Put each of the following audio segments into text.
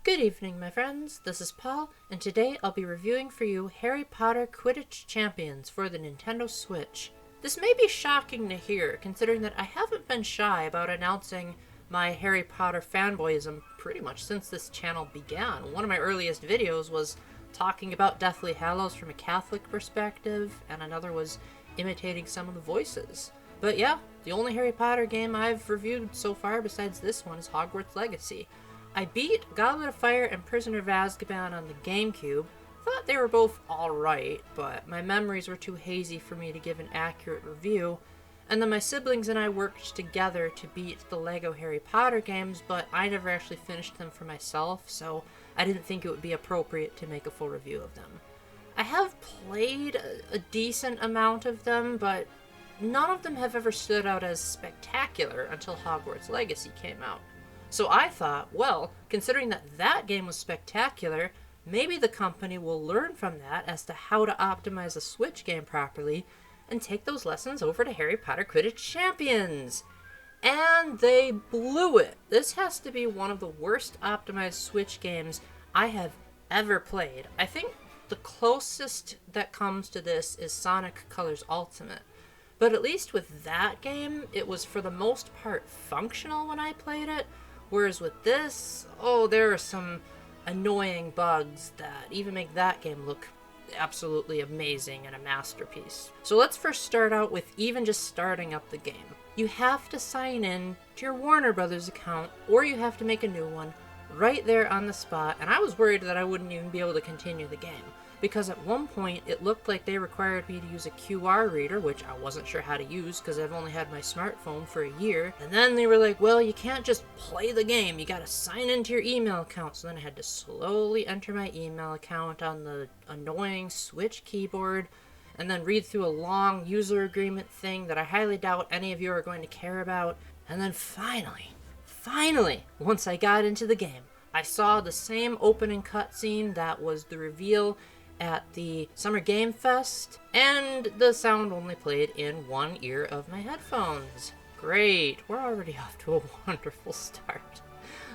Good evening, my friends. This is Paul, and today I'll be reviewing for you Harry Potter Quidditch Champions for the Nintendo Switch. This may be shocking to hear, considering that I haven't been shy about announcing my Harry Potter fanboyism pretty much since this channel began. One of my earliest videos was talking about Deathly Hallows from a Catholic perspective, and another was imitating some of the voices. But yeah, the only Harry Potter game I've reviewed so far besides this one is Hogwarts Legacy. I beat Goblet of Fire and Prisoner of Azkaban on the GameCube. Thought they were both alright, but my memories were too hazy for me to give an accurate review. And then my siblings and I worked together to beat the Lego Harry Potter games, but I never actually finished them for myself, so I didn't think it would be appropriate to make a full review of them. I have played a decent amount of them, but none of them have ever stood out as spectacular until Hogwarts Legacy came out. So I thought, well, considering that game was spectacular, maybe the company will learn from that as to how to optimize a Switch game properly and take those lessons over to Harry Potter Quidditch Champions. And they blew it. This has to be one of the worst optimized Switch games I have ever played. I think the closest that comes to this is Sonic Colors Ultimate. But at least with that game, it was for the most part functional when I played it. Whereas with this, there are some annoying bugs that even make that game look absolutely amazing and a masterpiece. So let's first start out with even just starting up the game. You have to sign in to your Warner Brothers account, or you have to make a new one right there on the spot, and I was worried that I wouldn't even be able to continue the game. Because at one point, it looked like they required me to use a QR reader, which I wasn't sure how to use because I've only had my smartphone for a year. And then they were like, well, you can't just play the game. You gotta sign into your email account. So then I had to slowly enter my email account on the annoying Switch keyboard and then read through a long user agreement thing that I highly doubt any of you are going to care about. And then finally, once I got into the game, I saw the same opening cutscene that was the reveal at the Summer Game Fest, and the sound only played in one ear of my headphones. Great, we're already off to a wonderful start.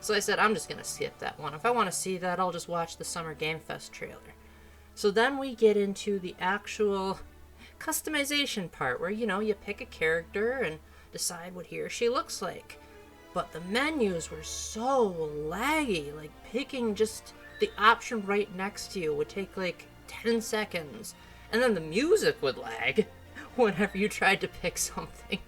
So I said, I'm just gonna skip that one. If I want to see that, I'll just watch the Summer Game Fest trailer. So then we get into the actual customization part, where, you pick a character and decide what he or she looks like. But the menus were so laggy, like picking just the option right next to you would take like 10 seconds, and then the music would lag whenever you tried to pick something.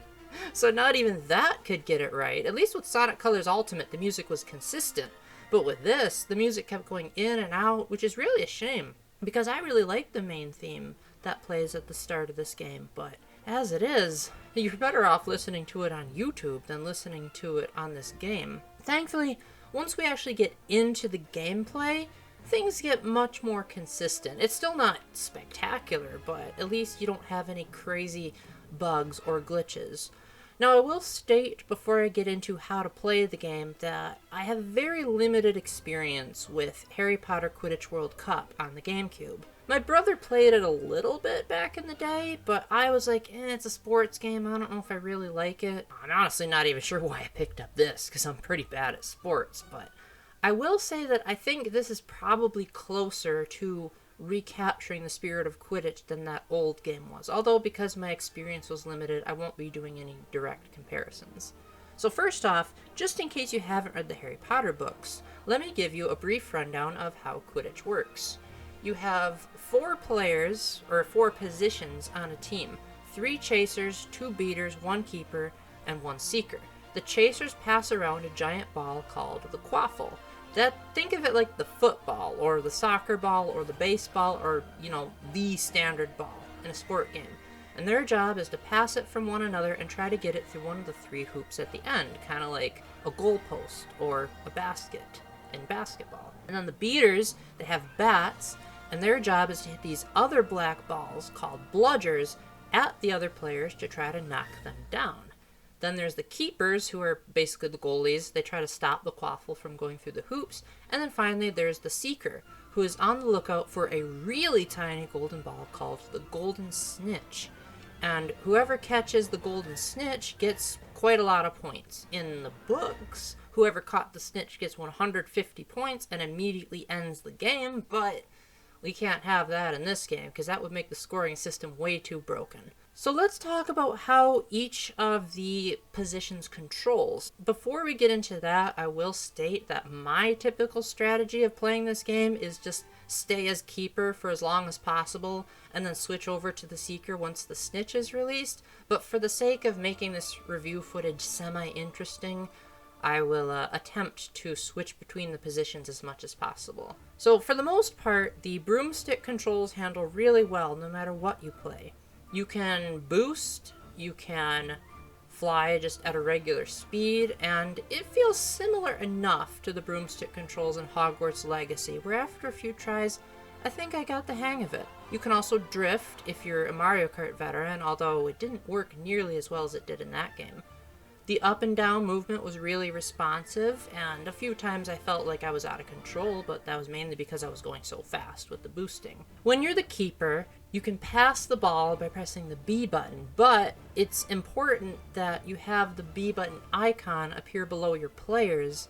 So not even that could get it right. At least with Sonic Colors Ultimate, the music was consistent. But with this, the music kept going in and out, which is really a shame, because I really like the main theme that plays at the start of this game, but as it is, you're better off listening to it on YouTube than listening to it on this game. Thankfully, once we actually get into the gameplay, things get much more consistent. It's still not spectacular, but at least you don't have any crazy bugs or glitches. Now, I will state before I get into how to play the game that I have very limited experience with Harry Potter Quidditch World Cup on the GameCube. My brother played it a little bit back in the day, but I was like, it's a sports game, I don't know if I really like it. I'm honestly not even sure why I picked up this, because I'm pretty bad at sports, but I will say that I think this is probably closer to recapturing the spirit of Quidditch than that old game was. Although, because my experience was limited, I won't be doing any direct comparisons. So first off, just in case you haven't read the Harry Potter books, let me give you a brief rundown of how Quidditch works. You have 4 players, or 4 positions on a team. 3 chasers, 2 beaters, 1 keeper, and 1 seeker. The chasers pass around a giant ball called the quaffle. Think of it like the football, or the soccer ball, or the baseball, or, the standard ball in a sport game. And their job is to pass it from one another and try to get it through one of the 3 hoops at the end, kind of like a goalpost or a basket in basketball. And then the beaters, they have bats, and their job is to hit these other black balls called bludgers at the other players to try to knock them down. Then there's the keepers, who are basically the goalies. They try to stop the quaffle from going through the hoops. And then finally there's the seeker, who is on the lookout for a really tiny golden ball called the golden snitch. And whoever catches the golden snitch gets quite a lot of points. In the books, whoever caught the snitch gets 150 points and immediately ends the game, but we can't have that in this game because that would make the scoring system way too broken. So let's talk about how each of the positions controls. Before we get into that, I will state that my typical strategy of playing this game is just stay as keeper for as long as possible and then switch over to the seeker once the snitch is released. But for the sake of making this review footage semi-interesting, I will attempt to switch between the positions as much as possible. So for the most part, the broomstick controls handle really well no matter what you play. You can boost, you can fly just at a regular speed, and it feels similar enough to the broomstick controls in Hogwarts Legacy, where after a few tries, I think I got the hang of it. You can also drift if you're a Mario Kart veteran, although it didn't work nearly as well as it did in that game. The up and down movement was really responsive, and a few times I felt like I was out of control, but that was mainly because I was going so fast with the boosting. When you're the keeper, you can pass the ball by pressing the B button, but it's important that you have the B button icon appear below your players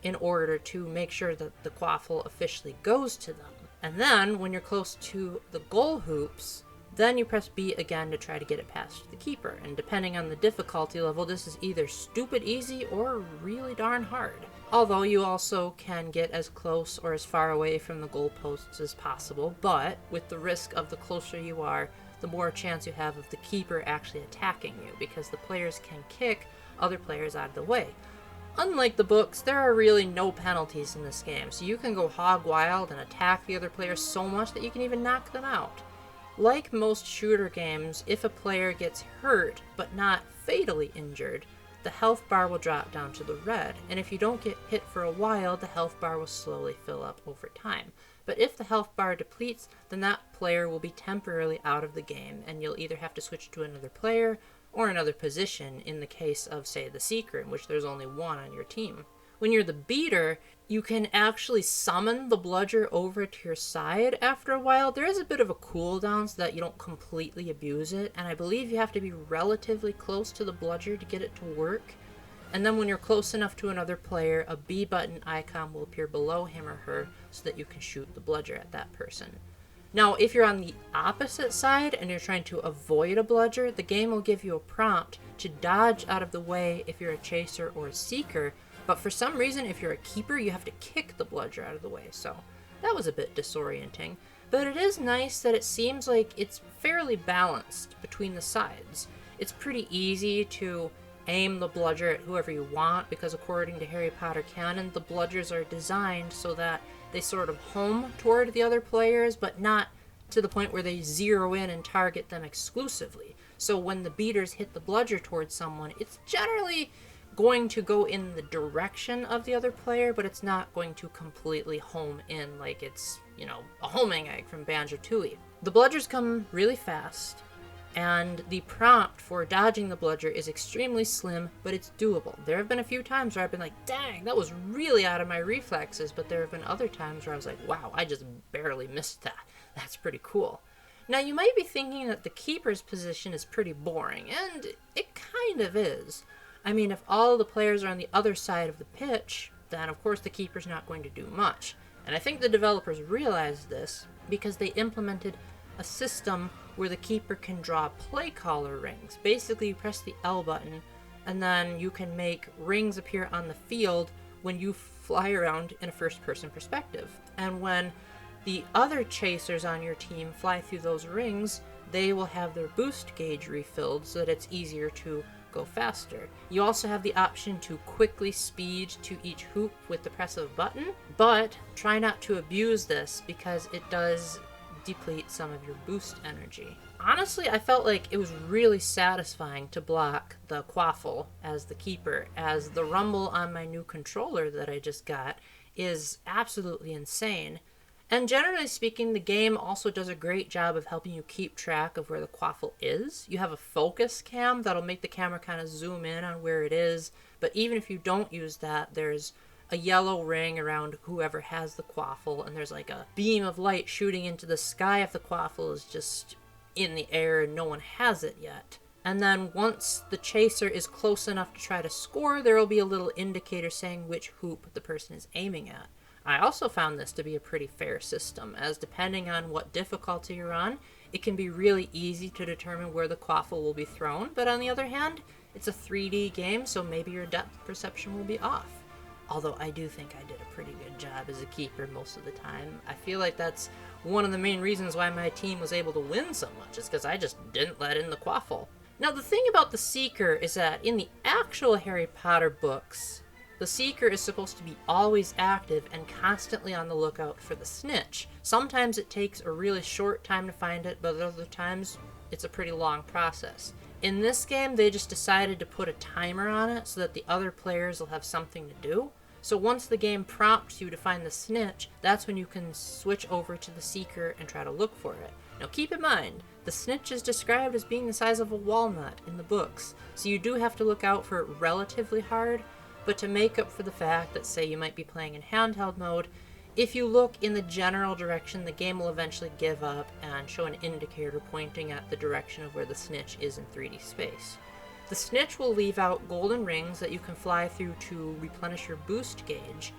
in order to make sure that the quaffle officially goes to them. And then, when you're close to the goal hoops, then you press B again to try to get it past the keeper, and depending on the difficulty level, this is either stupid easy or really darn hard. Although you also can get as close or as far away from the goalposts as possible, but with the risk of the closer you are, the more chance you have of the keeper actually attacking you, because the players can kick other players out of the way. Unlike the books, there are really no penalties in this game, so you can go hog wild and attack the other players so much that you can even knock them out. Like most shooter games, if a player gets hurt, but not fatally injured, the health bar will drop down to the red, and if you don't get hit for a while, the health bar will slowly fill up over time. But if the health bar depletes, then that player will be temporarily out of the game, and you'll either have to switch to another player or another position in the case of, say, the Seeker, in which there's only one on your team. When you're the beater, you can actually summon the bludger over to your side after a while. There is a bit of a cooldown so that you don't completely abuse it, and I believe you have to be relatively close to the bludger to get it to work. And then when you're close enough to another player, a B button icon will appear below him or her so that you can shoot the bludger at that person. Now, if you're on the opposite side and you're trying to avoid a bludger, the game will give you a prompt to dodge out of the way if you're a chaser or a seeker, but for some reason, if you're a keeper, you have to kick the bludger out of the way, so that was a bit disorienting. But it is nice that it seems like it's fairly balanced between the sides. It's pretty easy to aim the bludger at whoever you want, because according to Harry Potter canon, the bludgers are designed so that they sort of home toward the other players, but not to the point where they zero in and target them exclusively. So when the beaters hit the bludger towards someone, it's generally going to go in the direction of the other player, but it's not going to completely home in like it's, a homing egg from Banjo-Tooie. The bludgers come really fast, and the prompt for dodging the bludger is extremely slim, but it's doable. There have been a few times where I've been like, dang, that was really out of my reflexes, but there have been other times where I was like, wow, I just barely missed that. That's pretty cool. Now, you might be thinking that the keeper's position is pretty boring, and it kind of is. I mean, if all the players are on the other side of the pitch, then of course the keeper's not going to do much. And I think the developers realized this because they implemented a system where the keeper can draw play caller rings. Basically, you press the L button, and then you can make rings appear on the field when you fly around in a first-person perspective. And when the other chasers on your team fly through those rings, they will have their boost gauge refilled so that it's easier to go faster. You also have the option to quickly speed to each hoop with the press of a button, but try not to abuse this because it does deplete some of your boost energy. Honestly, I felt like it was really satisfying to block the quaffle as the keeper, as the rumble on my new controller that I just got is absolutely insane. And generally speaking, the game also does a great job of helping you keep track of where the quaffle is. You have a focus cam that'll make the camera kind of zoom in on where it is, but even if you don't use that, there's a yellow ring around whoever has the quaffle, and there's like a beam of light shooting into the sky if the quaffle is just in the air and no one has it yet. And then once the chaser is close enough to try to score, there will be a little indicator saying which hoop the person is aiming at. I also found this to be a pretty fair system, as depending on what difficulty you're on, it can be really easy to determine where the quaffle will be thrown, but on the other hand, it's a 3D game, so maybe your depth perception will be off. Although I do think I did a pretty good job as a keeper most of the time. I feel like that's one of the main reasons why my team was able to win so much, is because I just didn't let in the quaffle. Now the thing about the Seeker is that in the actual Harry Potter books, the Seeker is supposed to be always active and constantly on the lookout for the snitch. Sometimes it takes a really short time to find it, but other times it's a pretty long process. In this game, they just decided to put a timer on it so that the other players will have something to do. So once the game prompts you to find the snitch, that's when you can switch over to the Seeker and try to look for it. Now keep in mind, the snitch is described as being the size of a walnut in the books, so you do have to look out for it relatively hard, but to make up for the fact that, say, you might be playing in handheld mode, if you look in the general direction, the game will eventually give up and show an indicator pointing at the direction of where the snitch is in 3D space. The snitch will leave out golden rings that you can fly through to replenish your boost gauge,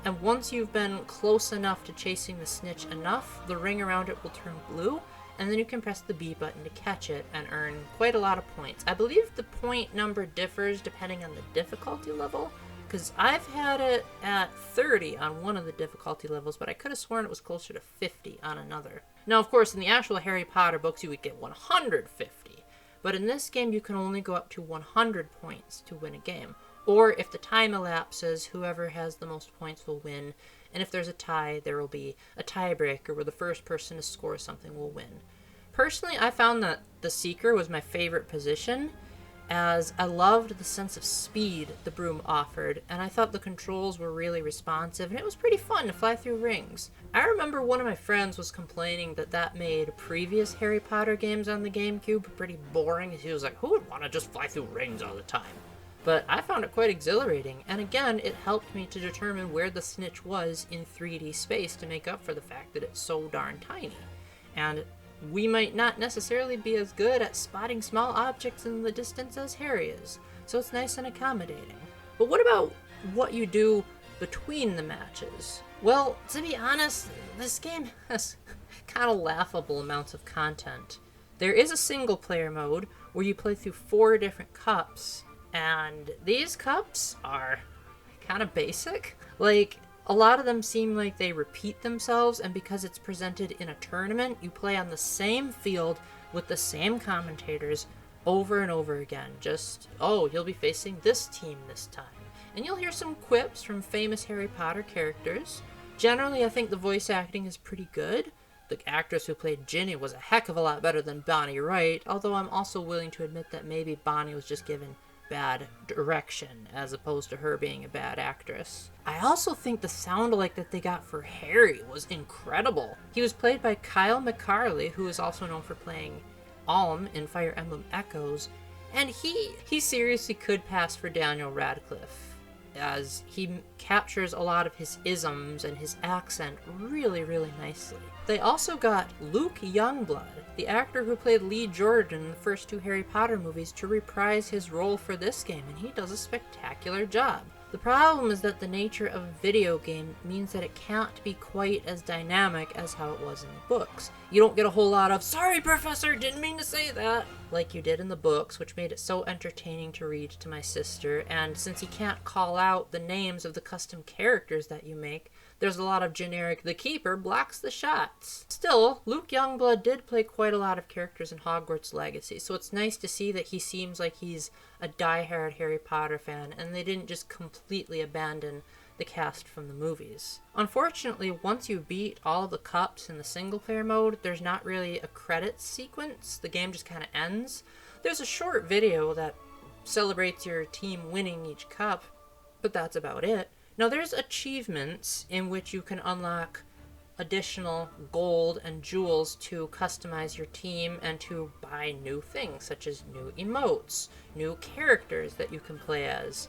and once you've been close enough to chasing the snitch enough, the ring around it will turn blue, and then you can press the B button to catch it and earn quite a lot of points. I believe the point number differs depending on the difficulty level, because I've had it at 30 on one of the difficulty levels, but I could have sworn it was closer to 50 on another. Now, of course, in the actual Harry Potter books, you would get 150, but in this game, you can only go up to 100 points to win a game. Or if the time elapses, whoever has the most points will win, and if there's a tie, there will be a tiebreaker where the first person to score something will win. Personally, I found that the Seeker was my favorite position, as I loved the sense of speed the broom offered, and I thought the controls were really responsive, and it was pretty fun to fly through rings. I remember one of my friends was complaining that made previous Harry Potter games on the GameCube pretty boring. He was like, who would want to just fly through rings all the time? But I found it quite exhilarating, and again, it helped me to determine where the snitch was in 3D space to make up for the fact that it's so darn tiny. And we might not necessarily be as good at spotting small objects in the distance as Harry is, so it's nice and accommodating. But what about what you do between the matches? Well, to be honest, this game has kind of laughable amounts of content. There is a single player mode where you play through 4 different cups, and these cups are kind of basic. Like, a lot of them seem like they repeat themselves, and because it's presented in a tournament, you play on the same field with the same commentators over and over again. Just, oh, you'll be facing this team this time. And you'll hear some quips from famous Harry Potter characters. Generally, I think the voice acting is pretty good. The actress who played Ginny was a heck of a lot better than Bonnie Wright, although I'm also willing to admit that maybe Bonnie was just given bad direction as opposed to her being a bad actress. I also think the sound alike that they got for Harry was incredible. He was played by Kyle McCarley, who is also known for playing Alm in Fire Emblem Echoes, and he seriously could pass for Daniel Radcliffe, as he captures a lot of his isms and his accent really, really nicely. They also got Luke Youngblood, the actor who played Lee Jordan in the first 2 Harry Potter movies, to reprise his role for this game, and he does a spectacular job. The problem is that the nature of a video game means that it can't be quite as dynamic as how it was in the books. You don't get a whole lot of, "Sorry, Professor, didn't mean to say that," like you did in the books, which made it so entertaining to read to my sister, and since he can't call out the names of the custom characters that you make, there's a lot of generic, "the keeper blocks the shots." Still, Luke Youngblood did play quite a lot of characters in Hogwarts Legacy, so it's nice to see that he seems like he's a diehard Harry Potter fan, and they didn't just completely abandon the cast from the movies. Unfortunately, once you beat all of the cups in the single-player mode, there's not really a credits sequence. The game just kind of ends. There's a short video that celebrates your team winning each cup, but that's about it. Now, there's achievements in which you can unlock additional gold and jewels to customize your team and to buy new things, such as new emotes, new characters that you can play as,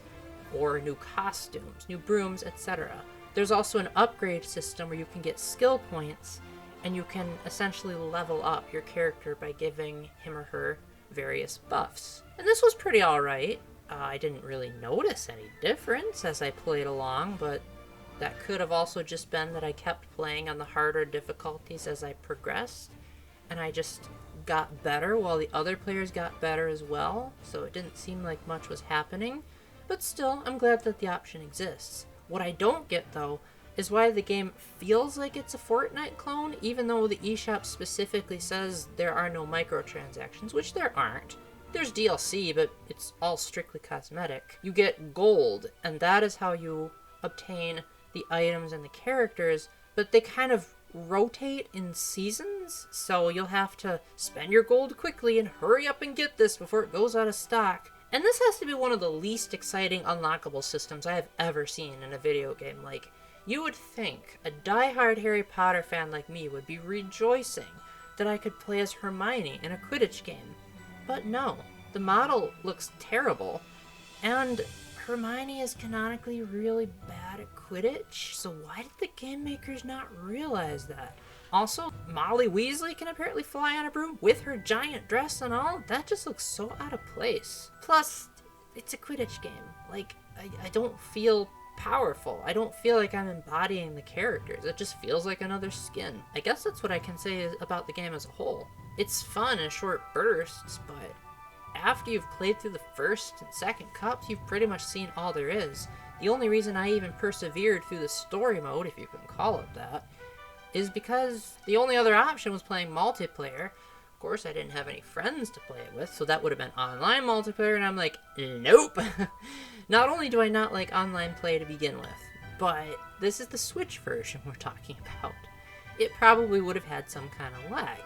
or new costumes, new brooms, etc. There's also an upgrade system where you can get skill points, and you can essentially level up your character by giving him or her various buffs. And this was pretty alright. I didn't really notice any difference as I played along, but that could have also just been that I kept playing on the harder difficulties as I progressed, and I just got better while the other players got better as well, so it didn't seem like much was happening. But still, I'm glad that the option exists. What I don't get, though, is why the game feels like it's a Fortnite clone, even though the eShop specifically says there are no microtransactions, which there aren't. There's DLC, but it's all strictly cosmetic. You get gold, and that is how you obtain the items and the characters, but they kind of rotate in seasons, so you'll have to spend your gold quickly and hurry up and get this before it goes out of stock. And this has to be one of the least exciting unlockable systems I have ever seen in a video game. Like, you would think a die-hard Harry Potter fan like me would be rejoicing that I could play as Hermione in a Quidditch game. But no, the model looks terrible, and Hermione is canonically really bad at Quidditch, so why did the game makers not realize that? Also, Molly Weasley can apparently fly on a broom with her giant dress and all. That just looks so out of place. Plus, it's a Quidditch game. Like, I don't feel powerful. I don't feel like I'm embodying the characters. It just feels like another skin. I guess that's what I can say about the game as a whole. It's fun in short bursts, but after you've played through the first and second cups, you've pretty much seen all there is. The only reason I even persevered through the story mode, if you can call it that, is because the only other option was playing multiplayer. Of course, I didn't have any friends to play it with, so that would have been online multiplayer, and I'm like, nope! Not only do I not like online play to begin with, but this is the Switch version we're talking about. It probably would have had some kind of lag.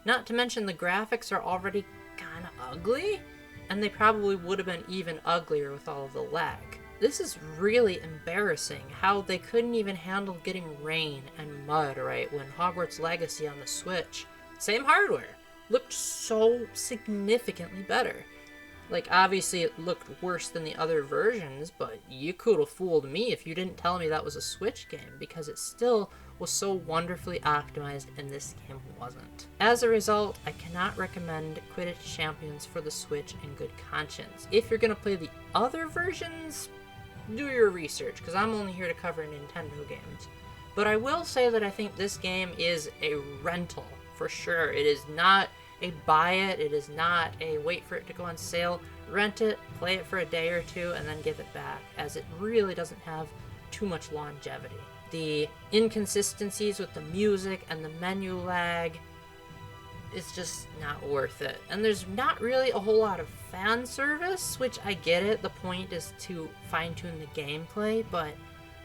Not to mention the graphics are already kind of ugly, and they probably would have been even uglier with all of the lag. This is really embarrassing how they couldn't even handle getting rain and mud right when Hogwarts Legacy on the Switch, same hardware, looked so significantly better. Like, obviously it looked worse than the other versions, but you could have fooled me if you didn't tell me that was a Switch game, because it still was so wonderfully optimized and this game wasn't. As a result, I cannot recommend Quidditch Champions for the Switch in good conscience. If you're going to play the other versions, do your research, because I'm only here to cover Nintendo games. But I will say that I think this game is a rental, for sure. It is not a buy it, it is not a wait for it to go on sale. Rent it, play it for a day or two, and then give it back, as it really doesn't have too much longevity. The inconsistencies with the music and the menu lag is just not worth it. And there's not really a whole lot of fan service, which I get it, the point is to fine-tune the gameplay, but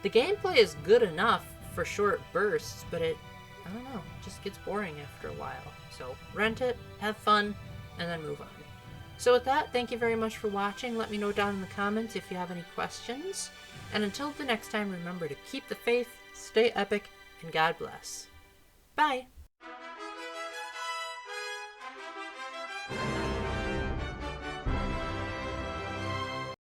the gameplay is good enough for short bursts, but it, I don't know, just gets boring after a while. So rent it, have fun, and then move on. So with that, thank you very much for watching. Let me know down in the comments if you have any questions. And until the next time, remember to keep the faith, stay epic, and God bless. Bye!